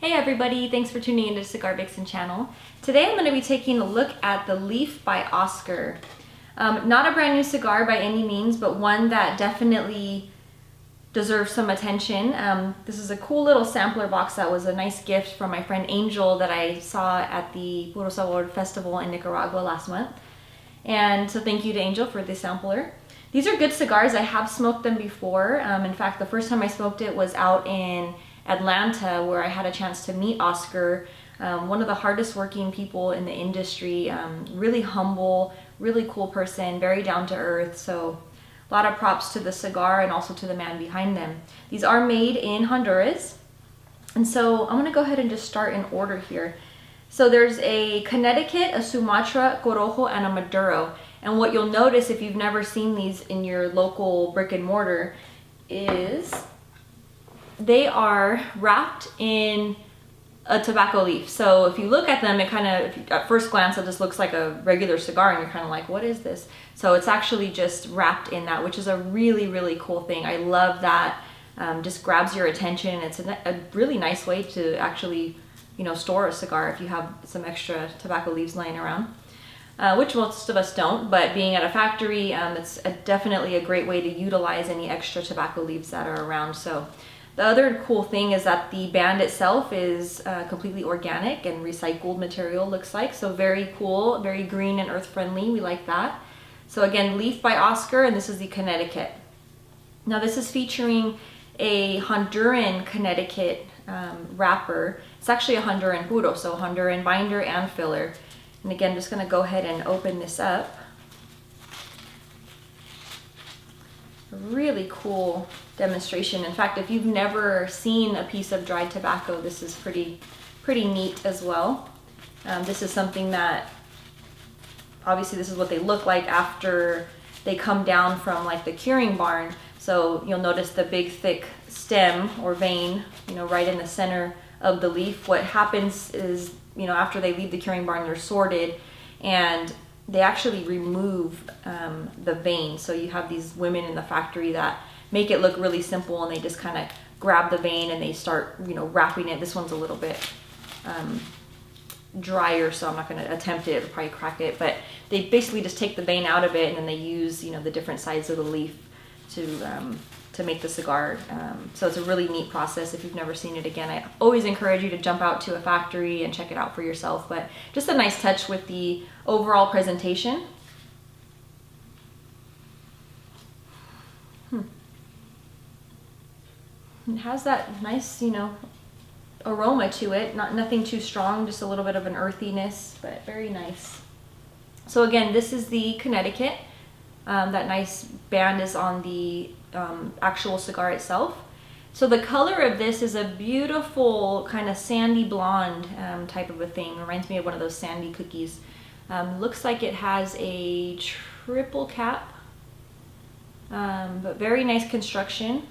Hey everybody, thanks for tuning into Cigar Vixen channel. Today I'm going to be taking a look at the Leaf by Oscar. Not a brand new cigar by any means, but one that definitely deserves some attention. This is a cool little sampler box that was a nice gift from my friend Angel that I saw at the Puro Sabor Festival in Nicaragua last month. And so thank you to Angel for the sampler. These are good cigars. I have smoked them before. In fact, the first time I smoked it was out in Atlanta, where I had a chance to meet Oscar, one of the hardest working people in the industry, really humble, really cool person, very down to earth. So a lot of props to the cigar and also to the man behind them. These are made in Honduras. And so I'm gonna go ahead and just start in order here. So there's a Connecticut, a Sumatra, Corojo, and a Maduro. And what you'll notice if you've never seen these in your local brick and mortar is they are wrapped in a tobacco leaf. So if you look at them, it kind of, at first glance, it just looks like a regular cigar and you're kind of like, what is this? So it's actually just wrapped in that, which is a really, really cool thing. I love that. Just grabs your attention. It's a really nice way to actually, store a cigar if you have some extra tobacco leaves laying around. Which most of us don't, but being at a factory, it's definitely a great way to utilize any extra tobacco leaves that are around. So the other cool thing is that the band itself is completely organic and recycled material, looks like. So very cool, very green and earth friendly. We like that. So again, Leaf by Oscar, and this is the Connecticut. Now this is featuring a Honduran Connecticut wrapper. It's actually a Honduran puro, so Honduran binder and filler. And again, just gonna go ahead and open this up. A really cool demonstration. In fact, if you've never seen a piece of dried tobacco, this is pretty neat as well. This is something that, obviously this is what they look like after they come down from like the curing barn. So you'll notice the big thick stem or vein, right in the center of the leaf. What happens is, after they leave the curing barn, they're sorted and they actually remove the vein. So you have these women in the factory that make it look really simple, and they just kind of grab the vein and they start, wrapping it. This one's a little bit drier, so I'm not going to attempt it. It'll probably crack it, but they basically just take the vein out of it, and then they use, the different sides of the leaf to make the cigar. So it's a really neat process. If you've never seen it, again, I always encourage you to jump out to a factory and check it out for yourself. But just a nice touch with the overall presentation. It has that nice, aroma to it. Nothing too strong, just a little bit of an earthiness, but very nice. So again, this is the Connecticut. That nice band is on the actual cigar itself. So the color of this is a beautiful kind of sandy blonde type of a thing. Reminds me of one of those sandy cookies. Looks like it has a triple cap, but very nice construction.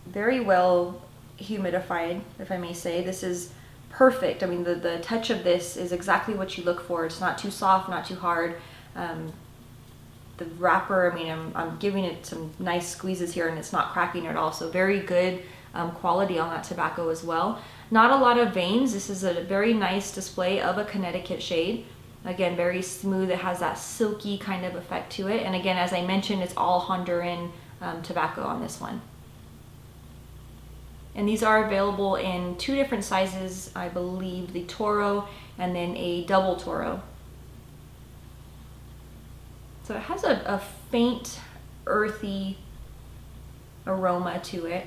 Very well humidified, if I may say. This is perfect. I mean, the touch of this is exactly what you look for. It's not too soft, not too hard. The wrapper, I'm giving it some nice squeezes here, and it's not cracking at all. So very good quality on that tobacco as well. Not a lot of veins. This is a very nice display of a Connecticut shade. Again, very smooth. It has that silky kind of effect to it. And again, as I mentioned, it's all Honduran tobacco on this one. And these are available in two different sizes, I believe, the Toro and then a double Toro. So it has a faint, earthy aroma to it.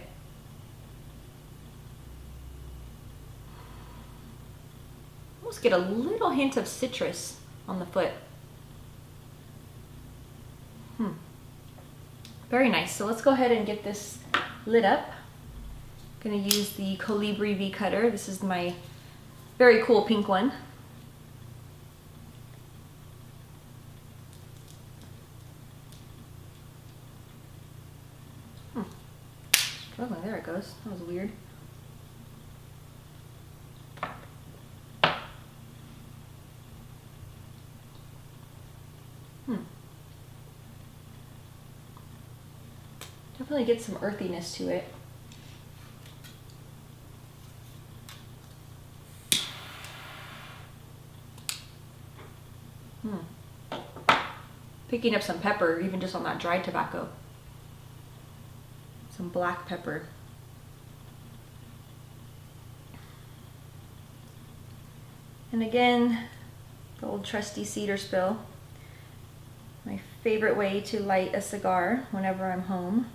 Almost get a little hint of citrus on the foot. Very nice. So let's go ahead and get this lit up. I'm going to use the Colibri V cutter. This is my very cool pink one. Oh, there it goes. That was weird. Definitely get some earthiness to it. Picking up some pepper, even just on that dried tobacco. Some black pepper. And again, the old trusty cedar spill. My favorite way to light a cigar whenever I'm home.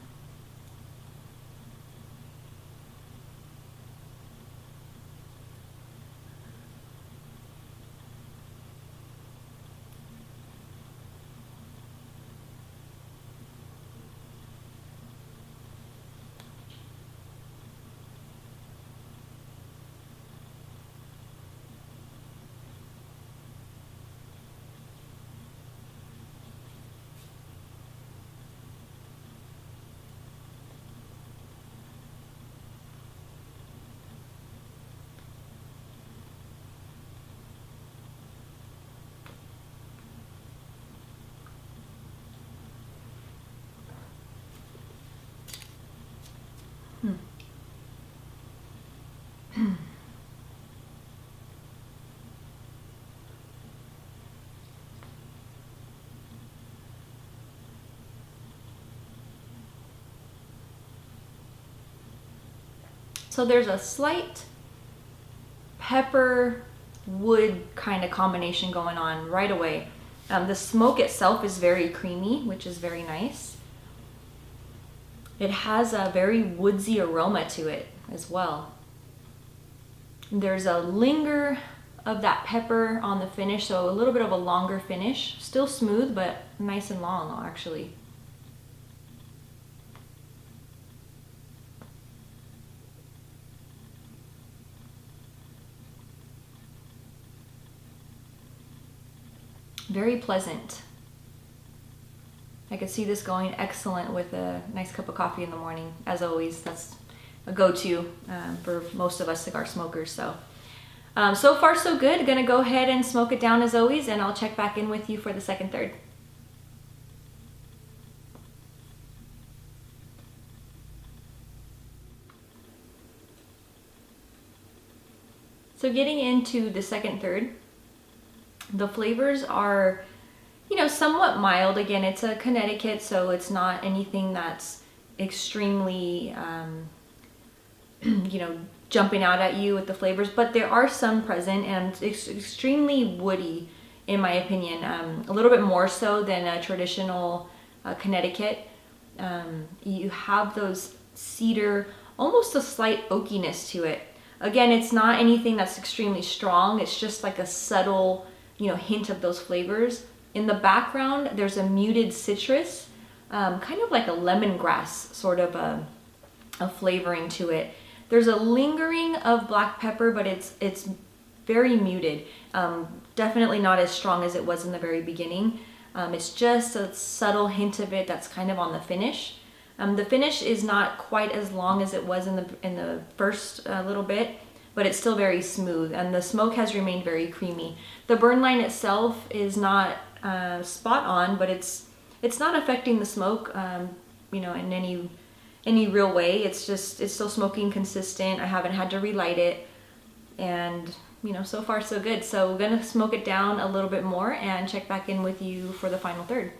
So there's a slight pepper wood kind of combination going on right away. The smoke itself is very creamy, which is very nice. It has a very woodsy aroma to it as well. There's a linger of that pepper on the finish, so a little bit of a longer finish. Still smooth, but nice and long actually. Very pleasant. I could see this going excellent with a nice cup of coffee in the morning. As always, that's a go-to for most of us cigar smokers. So far so good. Gonna go ahead and smoke it down as always, and I'll check back in with you for the second third. So getting into the second third, the flavors are, you know, somewhat mild. Again, it's a Connecticut, so it's not anything that's extremely, you know, jumping out at you with the flavors, but there are some present, and it's extremely woody, in my opinion. A little bit more so than a traditional Connecticut. You have those cedar, almost a slight oakiness to it. Again, it's not anything that's extremely strong. It's just like a subtle, you know, hint of those flavors. In the background, there's a muted citrus, kind of like a lemongrass sort of a flavoring to it. There's a lingering of black pepper, but it's very muted. Definitely not as strong as it was in the very beginning. It's just a subtle hint of it that's kind of on the finish. The finish is not quite as long as it was in the first little bit, but it's still very smooth, and the smoke has remained very creamy. The burn line itself is not spot on, but it's not affecting the smoke, you know, in any real way. It's still smoking consistent. I haven't had to relight it, and you know, so far so good. So we're gonna smoke it down a little bit more and check back in with you for the final third.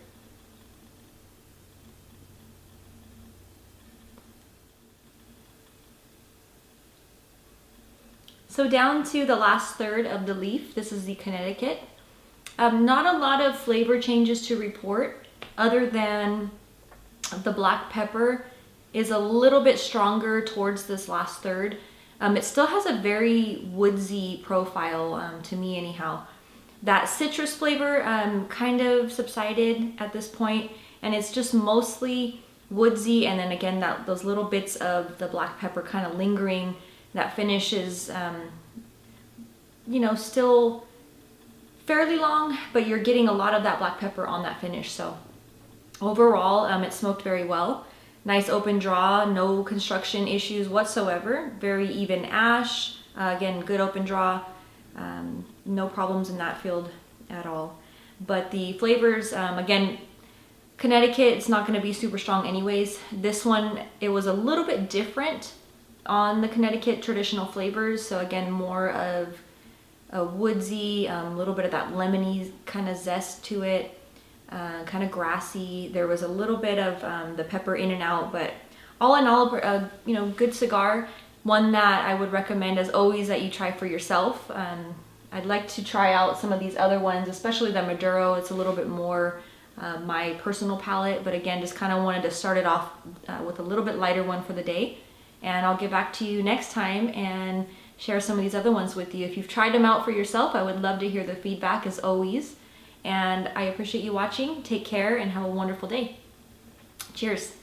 So down to the last third of the leaf. This is the Connecticut. Not a lot of flavor changes to report, other than the black pepper is a little bit stronger towards this last third. It still has a very woodsy profile, to me anyhow. That citrus flavor kind of subsided at this point, and it's just mostly woodsy, and then again those little bits of the black pepper kind of lingering. That finish is, you know, still fairly long, but you're getting a lot of that black pepper on that finish. So overall, it smoked very well. Nice open draw, no construction issues whatsoever. Very even ash. Again, good open draw. No problems in that field at all. But the flavors, again, Connecticut, it's not going to be super strong anyways. This one, it was a little bit different on the Connecticut traditional flavors. So again, more of a woodsy, little bit of that lemony kind of zest to it. kind of grassy. There was a little bit of the pepper in and out, but all in all, you know, good cigar. One that I would recommend as always that you try for yourself. I'd like to try out some of these other ones, especially the Maduro. It's a little bit more my personal palate, but again, just kind of wanted to start it off with a little bit lighter one for the day. And I'll get back to you next time and share some of these other ones with you. If you've tried them out for yourself, I would love to hear the feedback as always. And I appreciate you watching. Take care and have a wonderful day. Cheers.